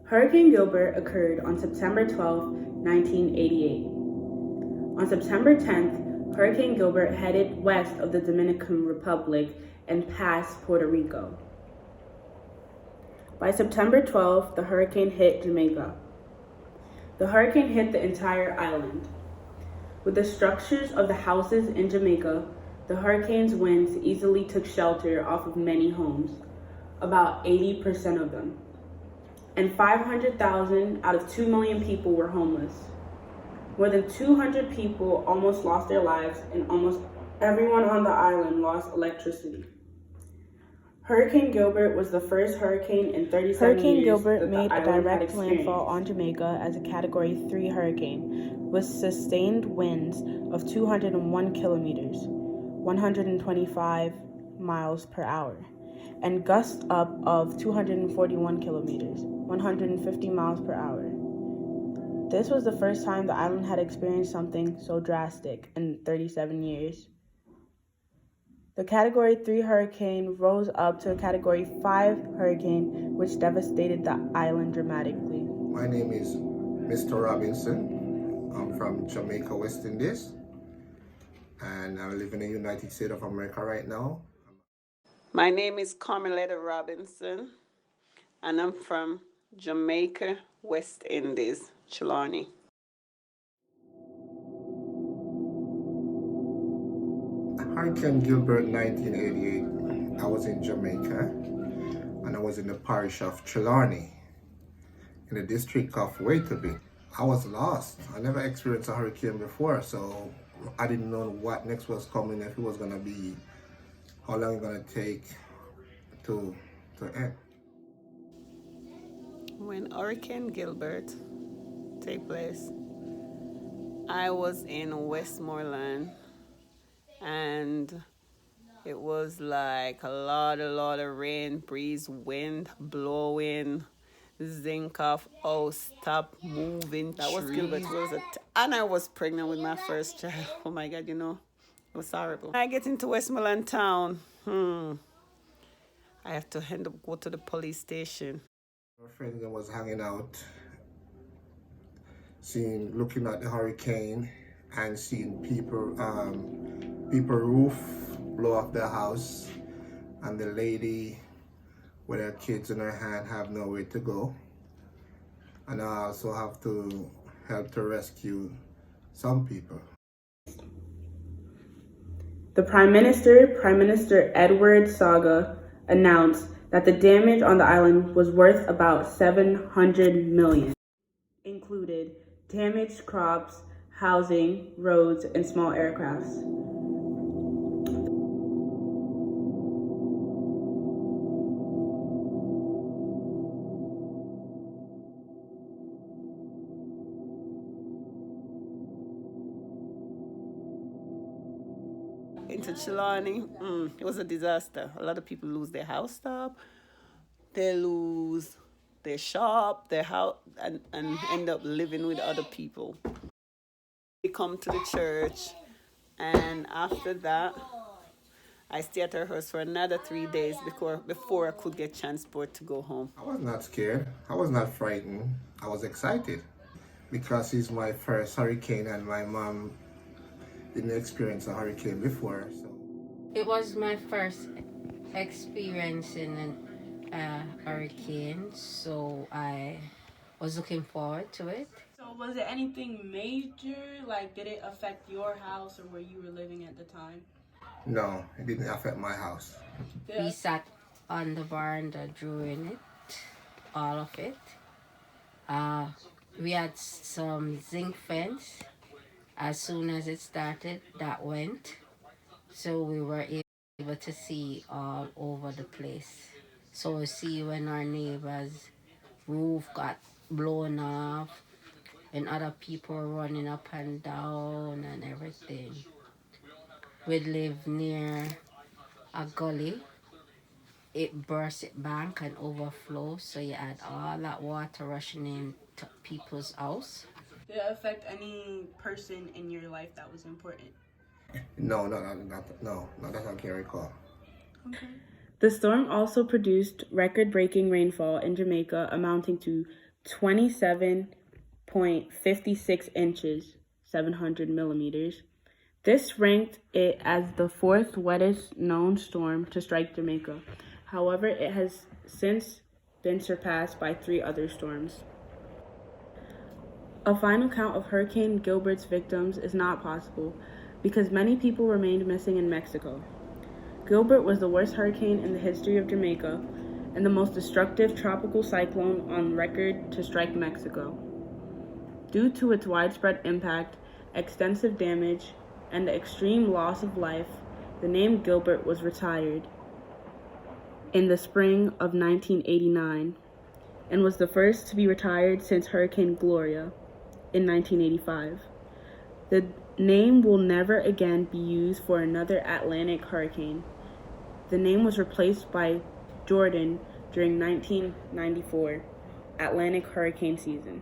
Hurricane Gilbert occurred on September 12, 1988. On September 10th, Hurricane Gilbert headed west of the Dominican Republic and passed Puerto Rico. By September 12th, the hurricane hit Jamaica. The hurricane hit the entire island. With the structures of the houses in Jamaica, the hurricane's winds easily took shelter off of many homes, about 80% of them. And 500,000 out of 2 million people were homeless. More than 200 people almost lost their lives, and almost everyone on the island lost electricity. Hurricane Gilbert was the first hurricane in 37 years. Hurricane Gilbert made a direct landfall on Jamaica as a Category 3 hurricane with sustained winds of 201 kilometers, 125 miles per hour, and gusts up of 241 kilometers, 150 miles per hour. This was the first time the island had experienced something so drastic in 37 years. The Category 3 hurricane rose up to a Category 5 hurricane, which devastated the island dramatically. My name is Mr. Robinson. I'm from Jamaica, West Indies, and I live in the United States of America right now. My name is Carmeletta Robinson, and I'm from Jamaica, West Indies, Chilani. Hurricane Gilbert 1988, I was in Jamaica, and I was in the parish of Chilani, in the district of Waitavy. I was lost. I never experienced a hurricane before, so I didn't know what next was coming, if it was going to be, how long it's going to take to end. When Hurricane Gilbert took place, I was in Westmoreland, and it was like a lot of rain, breeze, wind blowing, zinc off, oh, stop moving. That was Gilbert. And I was pregnant with my first child. Oh my God, it was horrible. I get into Westmoreland town. I have to go to the police station. My friend was hanging out, looking at the hurricane and seeing people roof blow off their house, and the lady with her kids in her hand have nowhere to go. And I also have to help to rescue some people. The Prime Minister Edward Saga, announced that the damage on the island was worth about $700 million. Included damaged crops, housing, roads, and small aircrafts. Into Chilani, it was a disaster. A lot of people lose their house stop, they lose their shop, their house, and end up living with other people. We come to the church, and after that, I stay at her house for another 3 days before I could get transport to go home. I was not scared. I was not frightened. I was excited because it's my first hurricane, and my mom didn't experience a hurricane before. So it was my first experience in a hurricane, so I was looking forward to it. So was it anything major? Like, did it affect your house or where you were living at the time? No, it didn't affect my house. We sat on the veranda during it, all of it. We had some zinc fence. As soon as it started, that went. So we were able to see all over the place. So we see when our neighbor's roof got blown off and other people were running up and down and everything. We live near a gully. It burst its bank and overflow, so you had all that water rushing into people's house. Did it affect any person in your life that was important? No, not that I can recall. Okay. The storm also produced record-breaking rainfall in Jamaica amounting to 27.56 inches, 700 millimeters. This ranked it as the fourth wettest known storm to strike Jamaica. However, it has since been surpassed by 3 other storms. A final count of Hurricane Gilbert's victims is not possible because many people remained missing in Mexico. Gilbert was the worst hurricane in the history of Jamaica and the most destructive tropical cyclone on record to strike Mexico. Due to its widespread impact, extensive damage, and the extreme loss of life, the name Gilbert was retired in the spring of 1989 and was the first to be retired since Hurricane Gloria in 1985. The name will never again be used for another Atlantic hurricane. The name was replaced by Jordan during 1994 Atlantic hurricane season.